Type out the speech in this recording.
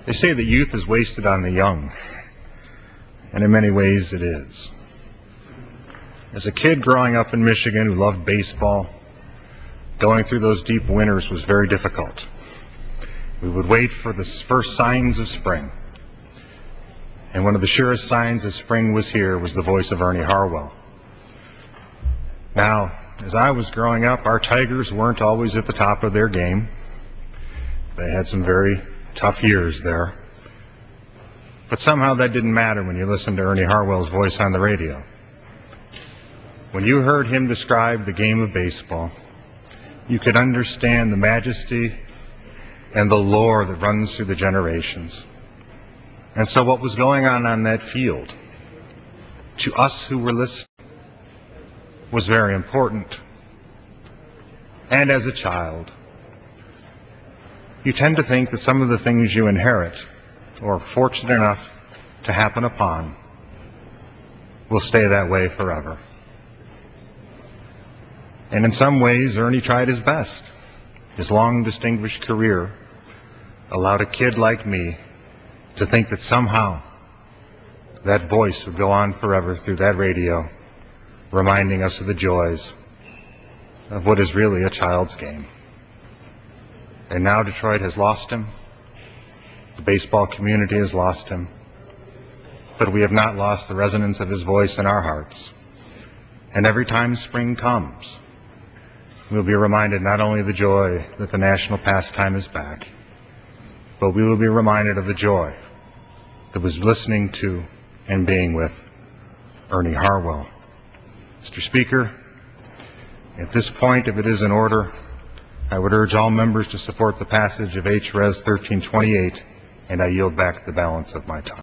They say that youth is wasted on the young, and in many ways it is. As a kid growing up in Michigan who loved baseball, going through those deep winters was very difficult. We would wait for the first signs of spring, and one of the surest signs that spring was here was the voice of Ernie Harwell. Now, as I was growing up, our Tigers weren't always at the top of their game. They had some very tough years there. But somehow that didn't matter when you listened to Ernie Harwell's voice on the radio. When you heard him describe the game of baseball, you could understand the majesty and the lore that runs through the generations. And so what was going on that field, to us who were listening, was very important. And as a child, you tend to think that some of the things you inherit, or are fortunate enough to happen upon, will stay that way forever. And in some ways, Ernie tried his best. His long, distinguished career allowed a kid like me to think that somehow that voice would go on forever through that radio, reminding us of the joys of what is really a child's game. And now Detroit has lost him. The baseball community has lost him. But we have not lost the resonance of his voice in our hearts. And every time spring comes, we'll be reminded not only of the joy that the national pastime is back, but we will be reminded of the joy that was listening to and being with Ernie Harwell. Mr. Speaker, at this point, if it is in order, I would urge all members to support the passage of H. Res. 1328, and I yield back the balance of my time.